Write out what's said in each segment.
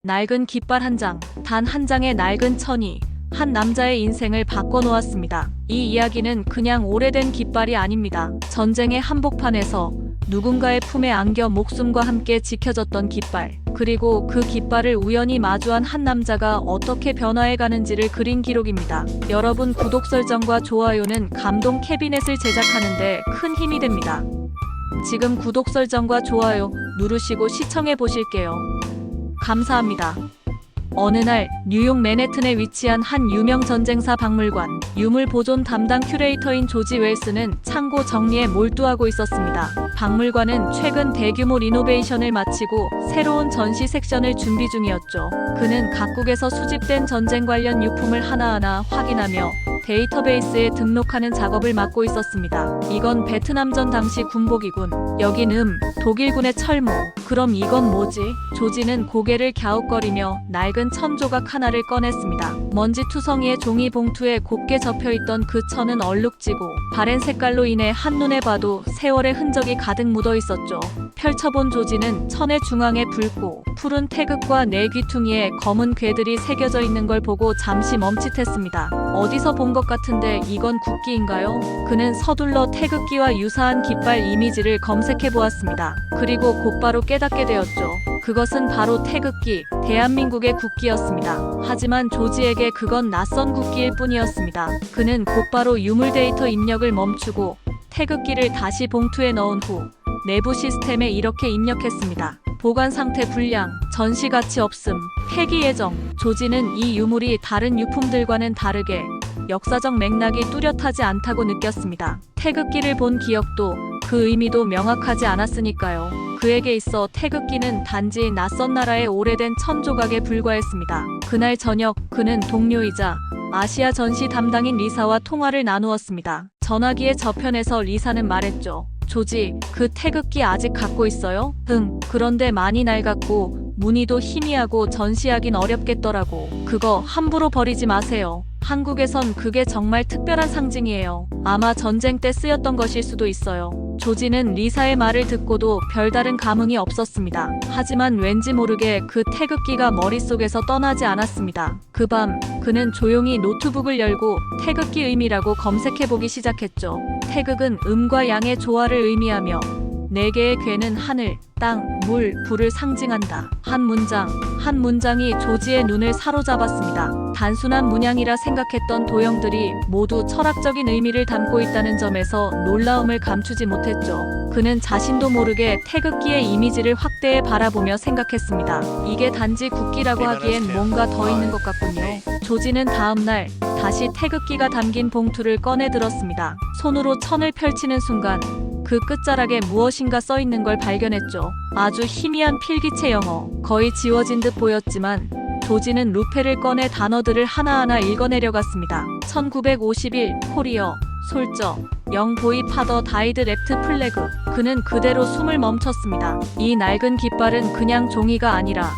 낡은 깃발 한 장, 단 한 장의 낡은 천이 한 남자의 인생을 바꿔놓았습니다. 이 이야기는 그냥 오래된 깃발이 아닙니다. 전쟁의 한복판에서 누군가의 품에 안겨 목숨과 함께 지켜졌던 깃발, 그리고 그 깃발을 우연히 마주한 한 남자가 어떻게 변화해가는지를 그린 기록입니다. 여러분, 구독 설정과 좋아요는 감동 캐비넷을 제작하는데 큰 힘이 됩니다. 지금 구독 설정과 좋아요 누르시고 시청해 보실게요. 감사합니다. 어느 날 뉴욕 맨해튼에 위치한 한 유명 전쟁사 박물관, 유물 보존 담당 큐레이터인 조지 웰스는 창고 정리에 몰두하고 있었습니다. 박물관은 최근 대규모 리노베이션을 마치고 새로운 전시 섹션을 준비 중이었죠. 그는 각국에서 수집된 전쟁 관련 유품을 하나하나 확인하며 데이터베이스에 등록하는 작업을 맡고 있었습니다. 이건 베트남전 당시 군복이군. 여긴 독일군의 철모. 그럼 이건 뭐지? 조지는 고개를 갸웃거리며 낡은 천 조각 하나를 꺼냈습니다. 먼지 투성이의 종이 봉투에 곱게 접혀있던 그 천은 얼룩지고 바랜 색깔로 인해 한눈에 봐도 세월의 흔적이 가득 묻어 있었죠. 펼쳐본 조지는 천의 중앙에 붉고 푸른 태극과 네 귀퉁이에 검은 궤들이 새겨져 있는 걸 보고 잠시 멈칫했습니다. 어디서 본 것 같은데 이건 국기인가요? 그는 서둘러 태극기와 유사한 깃발 이미지를 검색해 보았습니다. 그리고 곧바로 깨닫게 되었죠. 그것은 바로 태극기, 대한민국의 국기였습니다. 하지만 조지에게 그건 낯선 국기일 뿐이었습니다. 그는 곧바로 유물 데이터 입력을 멈추고 태극기를 다시 봉투에 넣은 후 내부 시스템에 이렇게 입력했습니다. 보관 상태 불량, 전시 가치 없음, 폐기 예정. 조지는 이 유물이 다른 유품들과는 다르게 역사적 맥락이 뚜렷하지 않다고 느꼈습니다. 태극기를 본 기억도 그 의미도 명확하지 않았으니까요. 그에게 있어 태극기는 단지 낯선 나라의 오래된 천 조각에 불과했습니다. 그날 저녁 그는 동료이자 아시아 전시 담당인 리사와 통화를 나누었습니다. 전화기의 저편에서 리사는 말했죠. 조지, 그 태극기 아직 갖고 있어요? 그런데 많이 낡았고 무늬도 희미하고 전시하긴 어렵겠더라고. 그거 함부로 버리지 마세요. 한국에선 그게 정말 특별한 상징이에요. 아마 전쟁 때 쓰였던 것일 수도 있어요. 조지는 리사의 말을 듣고도 별다른 감흥이 없었습니다. 하지만 왠지 모르게 그 태극기가 머릿속에서 떠나지 않았습니다. 그 밤 그는 조용히 노트북을 열고 태극기 의미라고 검색해보기 시작했죠. 태극은 음과 양의 조화를 의미하며 네 개의 궤는 하늘, 땅, 물, 불을 상징한다. 한 문장이 조지의 눈을 사로잡았습니다. 단순한 문양이라 생각했던 도형들이 모두 철학적인 의미를 담고 있다는 점에서 놀라움을 감추지 못했죠. 그는 자신도 모르게 태극기의 이미지를 확대해 바라보며 생각했습니다. 이게 단지 국기라고 하기엔 뭔가 더 있는 것 같군요. 조지는 다음 날 다시 태극기가 담긴 봉투를 꺼내 들었습니다. 손으로 천을 펼치는 순간 그 끝자락에 무엇인가 써있는 걸 발견했죠. 아주 희미한 필기체 영어. 거의 지워진 듯 보였지만 조지는 루페를 꺼내 단어들을 하나하나 읽어내려갔습니다. 1951 코리어 솔저 영 보이 파더 다이드 랩트 플래그. 그는 그대로 숨을 멈췄습니다. 이 낡은 깃발은 그냥 종이가 아니라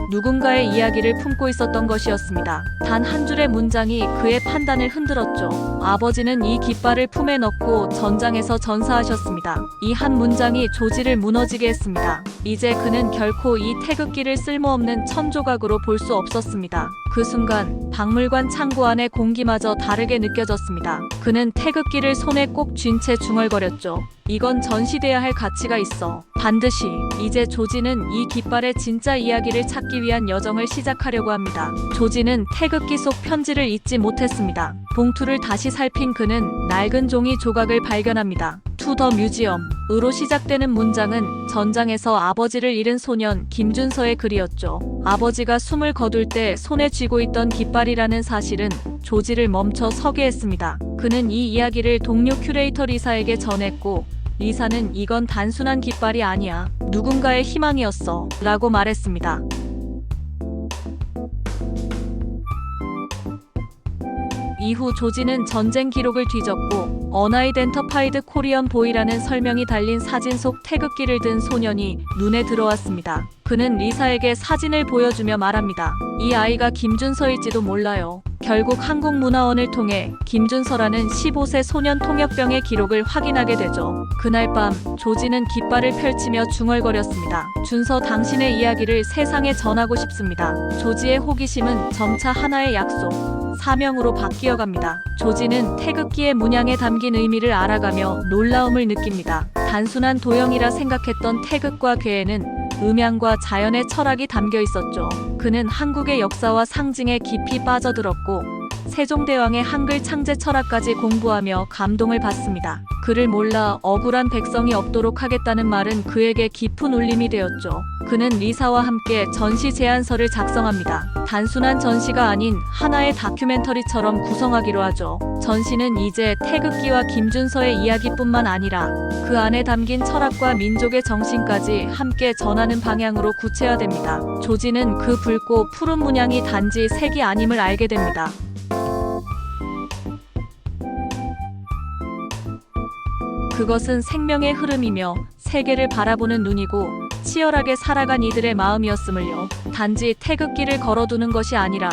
누군가의 이야기를 품고 있었던 것이었습니다. 단 한 줄의 문장이 그의 판단을 흔들었죠. 아버지는 이 깃발을 품에 넣고 전장에서 전사하셨습니다. 이 한 문장이 조지를 무너지게 했습니다. 이제 그는 결코 이 태극기를 쓸모없는 천 조각으로 볼 수 없었습니다. 그 순간 박물관 창고 안의 공기마저 다르게 느껴졌습니다. 그는 태극기를 손에 꼭 쥔 채 중얼거렸죠. 이건 전시돼야 할 가치가 있어. 반드시. 이제 조지는 이 깃발의 진짜 이야기를 찾기 위한 여정을 시작하려고 합니다. 조지는 태극기 속 편지를 잊지 못했습니다. 봉투를 다시 살핀 그는 낡은 종이 조각을 발견합니다. 투 더 뮤지엄으로 시작되는 문장은 전장에서 아버지를 잃은 소년 김준서의 글이었죠. 아버지가 숨을 거둘 때 손에 쥐고 있던 깃발이라는 사실은 조지를 멈춰 서게 했습니다. 그는 이 이야기를 동료 큐레이터 리사에게 전했고 리사는 이건 단순한 깃발이 아니야. 누군가의 희망이었어. 라고 말했습니다. 이후 조지는 전쟁 기록을 뒤졌고 어나이덴터파이드 코리언 보이라는 설명이 달린 사진 속 태극기를 든 소년이 눈에 들어왔습니다. 그는 리사에게 사진을 보여주며 말합니다. 이 아이가 김준서일지도 몰라요. 결국 한국문화원을 통해 김준서라는 15세 소년 통역병의 기록을 확인하게 되죠. 그날 밤 조지는 깃발을 펼치며 중얼거렸습니다. 준서, 당신의 이야기를 세상에 전하고 싶습니다. 조지의 호기심은 점차 하나의 약속, 사명으로 바뀌어갑니다. 조지는 태극기의 문양에 담긴 의미를 알아가며 놀라움을 느낍니다. 단순한 도형이라 생각했던 태극과 궤에는 음양과 자연의 철학이 담겨 있었죠. 그는 한국의 역사와 상징에 깊이 빠져들었고 세종대왕의 한글 창제 철학까지 공부하며 감동을 받습니다. 그를 몰라 억울한 백성이 없도록 하겠다는 말은 그에게 깊은 울림이 되었죠. 그는 리사와 함께 전시 제안서를 작성합니다. 단순한 전시가 아닌 하나의 다큐멘터리처럼 구성하기로 하죠. 전시는 이제 태극기와 김준서의 이야기뿐만 아니라 그 안에 담긴 철학과 민족의 정신까지 함께 전하는 방향으로 구체화됩니다. 조지는 그 붉고 푸른 문양이 단지 색이 아님을 알게 됩니다. 그것은 생명의 흐름이며 세계를 바라보는 눈이고 치열하게 살아간 이들의 마음이었음을요. 단지 태극기를 걸어두는 것이 아니라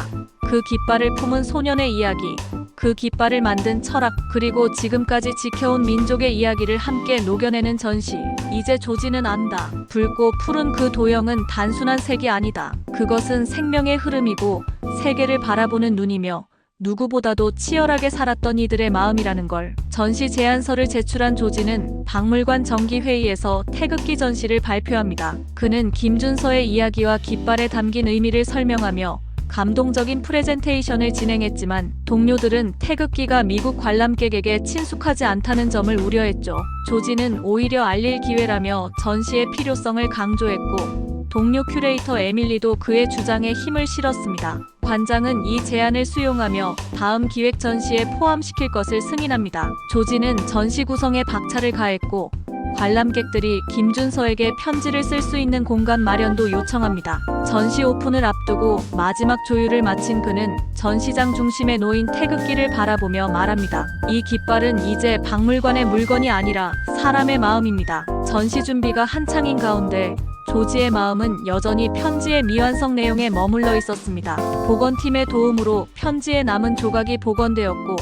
그 깃발을 품은 소년의 이야기, 그 깃발을 만든 철학, 그리고 지금까지 지켜온 민족의 이야기를 함께 녹여내는 전시. 이제 조지는 안다. 붉고 푸른 그 도형은 단순한 색이 아니다. 그것은 생명의 흐름이고 세계를 바라보는 눈이며 누구보다도 치열하게 살았던 이들의 마음이라는 걸. 전시 제안서를 제출한 조지는 박물관 정기회의에서 태극기 전시를 발표합니다. 그는 김준서의 이야기와 깃발에 담긴 의미를 설명하며 감동적인 프레젠테이션을 진행했지만 동료들은 태극기가 미국 관람객에게 친숙하지 않다는 점을 우려했죠. 조지는 오히려 알릴 기회라며 전시의 필요성을 강조했고 동료 큐레이터 에밀리도 그의 주장에 힘을 실었습니다. 관장은 이 제안을 수용하며 다음 기획 전시에 포함시킬 것을 승인합니다. 조지는 전시 구성에 박차를 가했고 관람객들이 김준서에게 편지를 쓸 수 있는 공간 마련도 요청합니다. 전시 오픈을 앞두고 마지막 조율을 마친 그는 전시장 중심에 놓인 태극기를 바라보며 말합니다. 이 깃발은 이제 박물관의 물건이 아니라 사람의 마음입니다. 전시 준비가 한창인 가운데 조지의 마음은 여전히 편지의 미완성 내용에 머물러 있었습니다. 복원팀의 도움으로 편지에 남은 조각이 복원되었고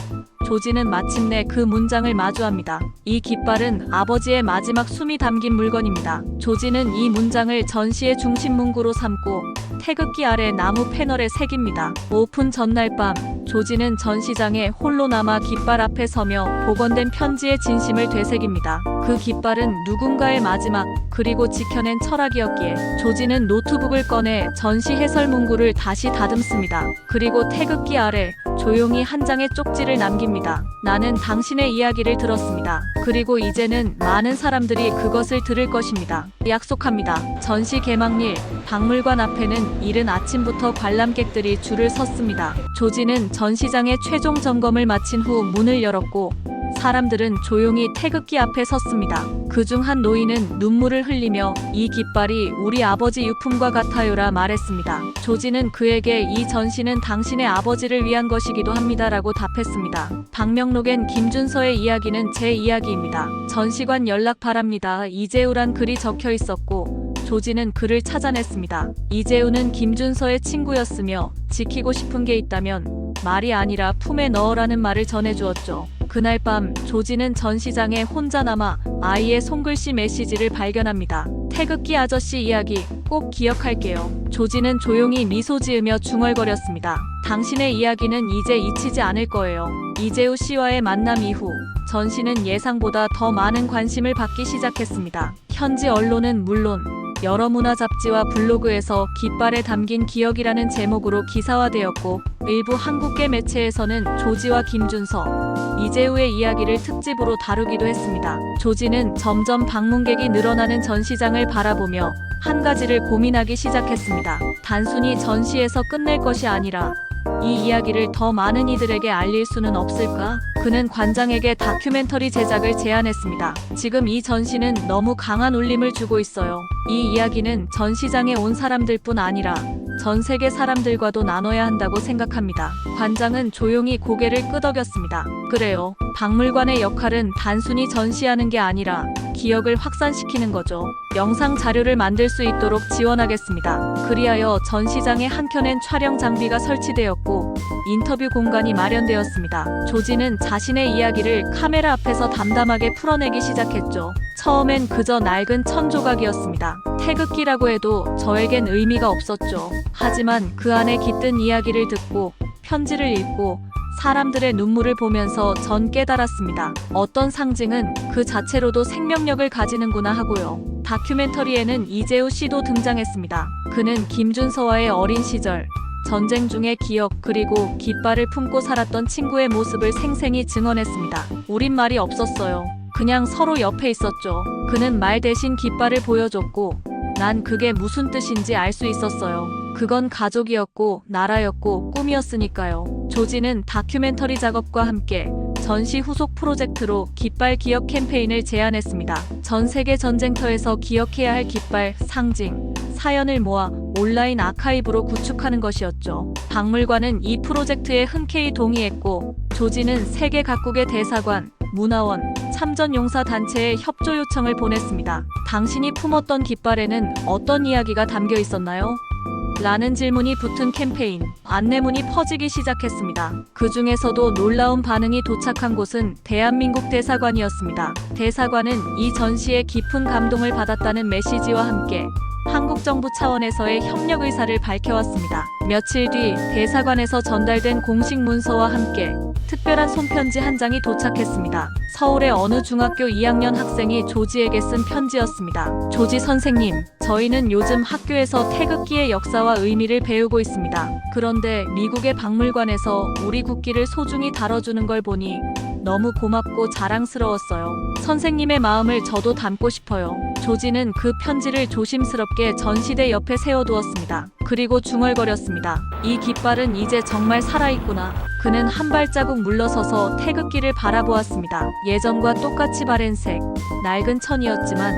조지는 마침내 그 문장을 마주합니다. 이 깃발은 아버지의 마지막 숨이 담긴 물건입니다. 조지는 이 문장을 전시의 중심 문구로 삼고 태극기 아래 나무 패널에 새깁니다. 오픈 전날 밤 조지는 전시장에 홀로 남아 깃발 앞에 서며 복원된 편지의 진심을 되새깁니다. 그 깃발은 누군가의 마지막, 그리고 지켜낸 철학이었기에 조지는 노트북을 꺼내 전시 해설 문구를 다시 다듬습니다. 그리고 태극기 아래 조용히 한 장의 쪽지를 남깁니다. 나는 당신의 이야기를 들었습니다. 그리고 이제는 많은 사람들이 그것을 들을 것입니다. 약속합니다. 전시 개막일 박물관 앞에는 이른 아침부터 관람객들이 줄을 섰습니다. 조지는 전시장의 최종 점검을 마친 후 문을 열었고 사람들은 조용히 태극기 앞에 섰습니다. 그중 한 노인은 눈물을 흘리며 이 깃발이 우리 아버지 유품과 같아요라 말했습니다. 조지는 그에게 이 전시는 당신의 아버지를 위한 것이기도 합니다라고 답했습니다. 방명록엔 김준서의 이야기는 제 이야기입니다. 전시관 연락 바랍니다. 이재우란 글이 적혀 있었고 조지는 그를 찾아냈습니다. 이재우는 김준서의 친구였으며 지키고 싶은 게 있다면 말이 아니라 품에 넣으라는 말을 전해주었죠. 그날 밤 조지는 전시장에 혼자 남아 아이의 손글씨 메시지를 발견합니다. 태극기 아저씨 이야기 꼭 기억할게요. 조지는 조용히 미소 지으며 중얼거렸습니다. 당신의 이야기는 이제 잊히지 않을 거예요. 이재우 씨와의 만남 이후 전시는 예상보다 더 많은 관심을 받기 시작했습니다. 현지 언론은 물론 여러 문화 잡지와 블로그에서 깃발에 담긴 기억이라는 제목으로 기사화되었고 일부 한국계 매체에서는 조지와 김준서, 이재우의 이야기를 특집으로 다루기도 했습니다. 조지는 점점 방문객이 늘어나는 전시장을 바라보며 한 가지를 고민하기 시작했습니다. 단순히 전시에서 끝낼 것이 아니라 이 이야기를 더 많은 이들에게 알릴 수는 없을까? 그는 관장에게 다큐멘터리 제작을 제안했습니다. 지금 이 전시는 너무 강한 울림을 주고 있어요. 이 이야기는 전시장에 온 사람들뿐 아니라 전 세계 사람들과도 나눠야 한다고 생각합니다. 관장은 조용히 고개를 끄덕였습니다. 그래요. 박물관의 역할은 단순히 전시하는 게 아니라 기억을 확산시키는 거죠. 영상 자료를 만들 수 있도록 지원하겠습니다. 그리하여 전시장의 한켠엔 촬영 장비가 설치되었고 인터뷰 공간이 마련되었습니다. 조지는 자신의 이야기를 카메라 앞에서 담담하게 풀어내기 시작했죠. 처음엔 그저 낡은 천 조각이었습니다. 태극기라고 해도 저에겐 의미가 없었죠. 하지만 그 안에 깃든 이야기를 듣고 편지를 읽고 사람들의 눈물을 보면서 전 깨달았습니다. 어떤 상징은 그 자체로도 생명력을 가지는구나 하고요. 다큐멘터리에는 이재우 씨도 등장했습니다. 그는 김준서와의 어린 시절, 전쟁 중의 기억 그리고 깃발을 품고 살았던 친구의 모습을 생생히 증언했습니다. 우린 말이 없었어요. 그냥 서로 옆에 있었죠. 그는 말 대신 깃발을 보여줬고 난 그게 무슨 뜻인지 알 수 있었어요. 그건 가족이었고 나라였고 꿈이었으니까요. 조지는 다큐멘터리 작업과 함께 전시 후속 프로젝트로 깃발 기억 캠페인을 제안했습니다. 전 세계 전쟁터에서 기억해야 할 깃발, 상징, 사연을 모아 온라인 아카이브로 구축하는 것이었죠. 박물관은 이 프로젝트에 흔쾌히 동의했고 조지는 세계 각국의 대사관, 문화원, 참전용사 단체에 협조 요청을 보냈습니다. 당신이 품었던 깃발에는 어떤 이야기가 담겨 있었나요? 라는 질문이 붙은 캠페인, 안내문이 퍼지기 시작했습니다. 그 중에서도 놀라운 반응이 도착한 곳은 대한민국 대사관이었습니다. 대사관은 이 전시에 깊은 감동을 받았다는 메시지와 함께 한국 정부 차원에서의 협력 의사를 밝혀왔습니다. 며칠 뒤 대사관에서 전달된 공식 문서와 함께 특별한 손편지 한 장이 도착했습니다. 서울의 어느 중학교 2학년 학생이 조지에게 쓴 편지였습니다. 조지 선생님, 저희는 요즘 학교에서 태극기의 역사와 의미를 배우고 있습니다. 그런데 미국의 박물관에서 우리 국기를 소중히 다뤄주는 걸 보니 너무 고맙고 자랑스러웠어요. 선생님의 마음을 저도 담고 싶어요. 조지는 그 편지를 조심스럽게 전시대 옆에 세워두었습니다. 그리고 중얼거렸습니다. 이 깃발은 이제 정말 살아있구나. 그는 한 발자국 물러서서 태극기를 바라보았습니다. 예전과 똑같이 바랜색, 낡은 천이었지만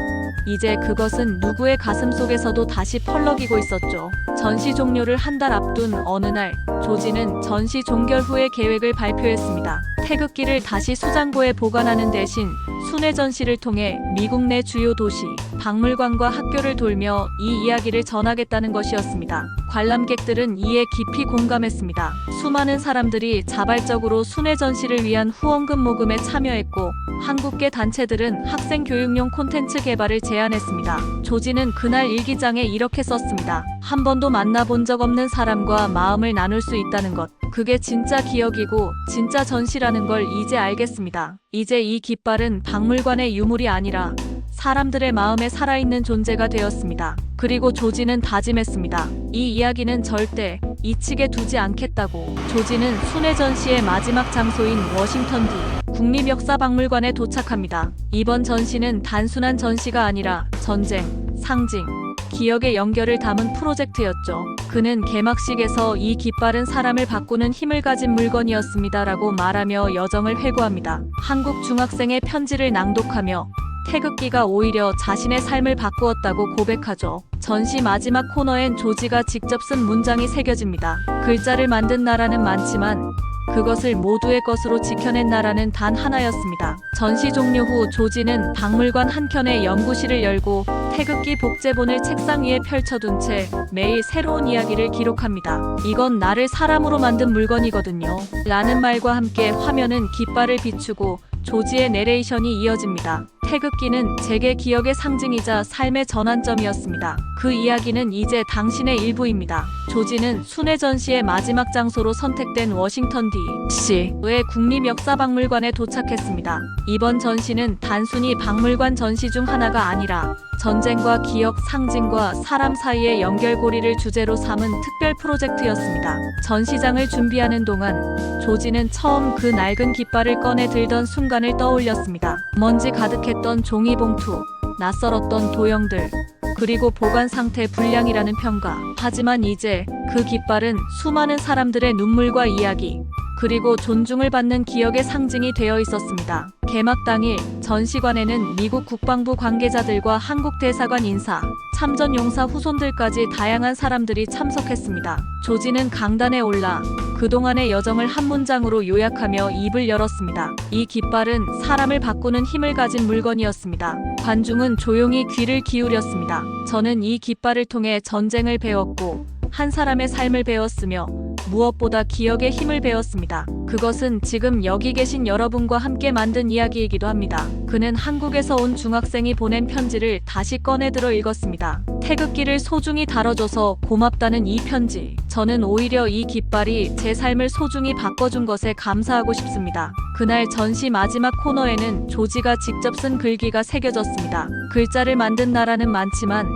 이제 그것은 누구의 가슴 속에서도 다시 펄럭이고 있었죠. 전시 종료를 한 달 앞둔 어느 날, 조지는 전시 종결 후의 계획을 발표했습니다. 태극기를 다시 수장고에 보관하는 대신 순회 전시를 통해 미국 내 주요 도시, 박물관과 학교를 돌며 이 이야기를 전하겠다는 것이었습니다. 관람객들은 이에 깊이 공감했습니다. 수많은 사람들이 자발적으로 순회 전시를 위한 후원금 모금에 참여했고 한국계 단체들은 학생 교육용 콘텐츠 개발을 제안했습니다. 조지는 그날 일기장에 이렇게 썼습니다. 한 번도 만나본 적 없는 사람과 마음을 나눌 수 있다는 것. 그게 진짜 기억이고 진짜 전시라는 걸 이제 알겠습니다. 이제 이 깃발은 박물관의 유물이 아니라 사람들의 마음에 살아있는 존재가 되었습니다. 그리고 조지는 다짐했습니다. 이 이야기는 절대 잊히게 두지 않겠다고. 조지는 순회 전시의 마지막 장소인 워싱턴 D. 국립역사박물관에 도착합니다. 이번 전시는 단순한 전시가 아니라 전쟁, 상징, 기억의 연결을 담은 프로젝트였죠. 그는 개막식에서 이 깃발은 사람을 바꾸는 힘을 가진 물건이었습니다라고 말하며 여정을 회고합니다. 한국 중학생의 편지를 낭독하며 태극기가 오히려 자신의 삶을 바꾸었다고 고백하죠. 전시 마지막 코너엔 조지가 직접 쓴 문장이 새겨집니다. 글자를 만든 나라는 많지만 그것을 모두의 것으로 지켜낸 나라는 단 하나였습니다. 전시 종료 후 조지는 박물관 한켠에 연구실을 열고 태극기 복제본을 책상 위에 펼쳐둔 채 매일 새로운 이야기를 기록합니다. 이건 나를 사람으로 만든 물건이거든요. 라는 말과 함께 화면은 깃발을 비추고 조지의 내레이션이 이어집니다. 태극기는 제게 기억의 상징이자 삶의 전환점이었습니다. 그 이야기는 이제 당신의 일부입니다. 조지는 순회 전시의 마지막 장소로 선택된 워싱턴 D.C.의 국립역사박물관에 도착했습니다. 이번 전시는 단순히 박물관 전시 중 하나가 아니라 전쟁과 기억, 상징과 사람 사이의 연결고리를 주제로 삼은 특별 프로젝트였습니다. 전시장을 준비하는 동안 조지는 처음 그 낡은 깃발을 꺼내 들던 순간을 떠올렸습니다. 먼지 가득했던 종이봉투, 낯설었던 도형들, 그리고 보관 상태 불량이라는 평가. 하지만 이제 그 깃발은 수많은 사람들의 눈물과 이야기, 그리고 존중을 받는 기억의 상징이 되어 있었습니다. 개막 당일 전시관에는 미국 국방부 관계자들과 한국 대사관 인사, 참전 용사 후손들까지 다양한 사람들이 참석했습니다. 조지는 강단에 올라 그 그동안의 여정을 한 문장으로 요약하며 입을 열었습니다. 이 깃발은 사람을 바꾸는 힘을 가진 물건이었습니다. 관중은 조용히 귀를 기울였습니다. 저는 이 깃발을 통해 전쟁을 배웠고 한 사람의 삶을 배웠으며 무엇보다 기억의 힘을 배웠습니다. 그것은 지금 여기 계신 여러분과 함께 만든 이야기이기도 합니다. 그는 한국에서 온 중학생이 보낸 편지를 다시 꺼내들어 읽었습니다. 태극기를 소중히 다뤄줘서 고맙다는 이 편지. 저는 오히려 이 깃발이 제 삶을 소중히 바꿔준 것에 감사하고 싶습니다. 그날 전시 마지막 코너에는 조지가 직접 쓴 글귀가 새겨졌습니다. 글자를 만든 나라는 많지만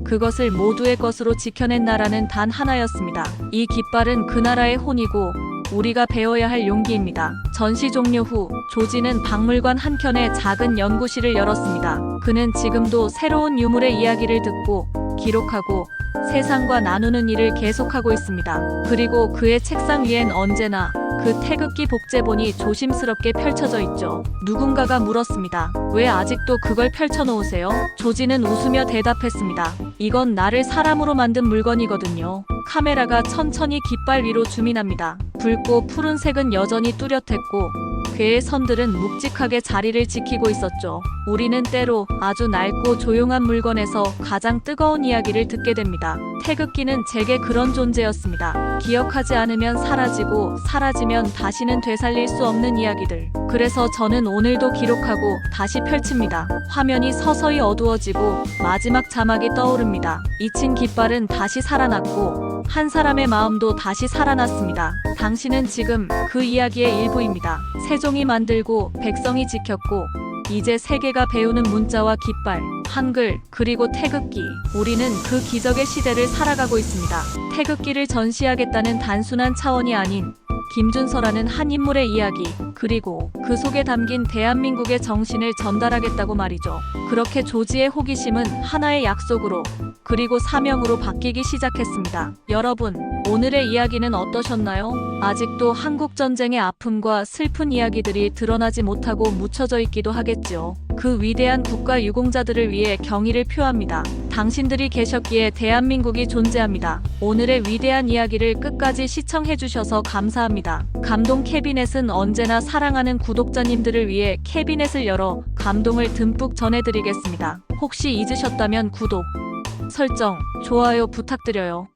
그것을 모두의 것으로 지켜낸 나라는 단 하나였습니다. 이 깃발은 그 나라의 혼이고 우리가 배워야 할 용기입니다. 전시 종료 후 조지는 박물관 한켠에 작은 연구실을 열었습니다. 그는 지금도 새로운 유물의 이야기를 듣고 기록하고 세상과 나누는 일을 계속하고 있습니다. 그리고 그의 책상 위엔 언제나 그 태극기 복제본이 조심스럽게 펼쳐져 있죠. 누군가가 물었습니다. 왜 아직도 그걸 펼쳐놓으세요? 조지는 웃으며 대답했습니다. 이건 나를 사람으로 만든 물건이거든요. 카메라가 천천히 깃발 위로 줌인합니다. 붉고 푸른색은 여전히 뚜렷했고 괴의 선들은 묵직하게 자리를 지키고 있었죠. 우리는 때로 아주 낡고 조용한 물건에서 가장 뜨거운 이야기를 듣게 됩니다. 태극기는 제게 그런 존재였습니다. 기억하지 않으면 사라지고 사라지면 다시는 되살릴 수 없는 이야기들. 그래서 저는 오늘도 기록하고 다시 펼칩니다. 화면이 서서히 어두워지고 마지막 자막이 떠오릅니다. 잊힌 깃발은 다시 살아났고 한 사람의 마음도 다시 살아났습니다. 당신은 지금 그 이야기의 일부입니다. 세종이 만들고 백성이 지켰고 이제 세계가 배우는 문자와 깃발, 한글, 그리고 태극기. 우리는 그 기적의 시대를 살아가고 있습니다. 태극기를 전시하겠다는 단순한 차원이 아닌 김준서라는 한 인물의 이야기, 그리고 그 속에 담긴 대한민국의 정신을 전달하겠다고 말이죠. 그렇게 조지의 호기심은 하나의 약속으로, 그리고 사명으로 바뀌기 시작했습니다. 여러분, 오늘의 이야기는 어떠셨나요? 아직도 한국 전쟁의 아픔과 슬픈 이야기들이 드러나지 못하고 묻혀져 있기도 하겠죠. 그 위대한 국가 유공자들을 위해 경의를 표합니다. 당신들이 계셨기에 대한민국이 존재합니다. 오늘의 위대한 이야기를 끝까지 시청해주셔서 감사합니다. 감동 캐비넷은 언제나 사랑하는 구독자님들을 위해 캐비넷을 열어 감동을 듬뿍 전해드리겠습니다. 혹시 잊으셨다면 구독, 설정, 좋아요 부탁드려요.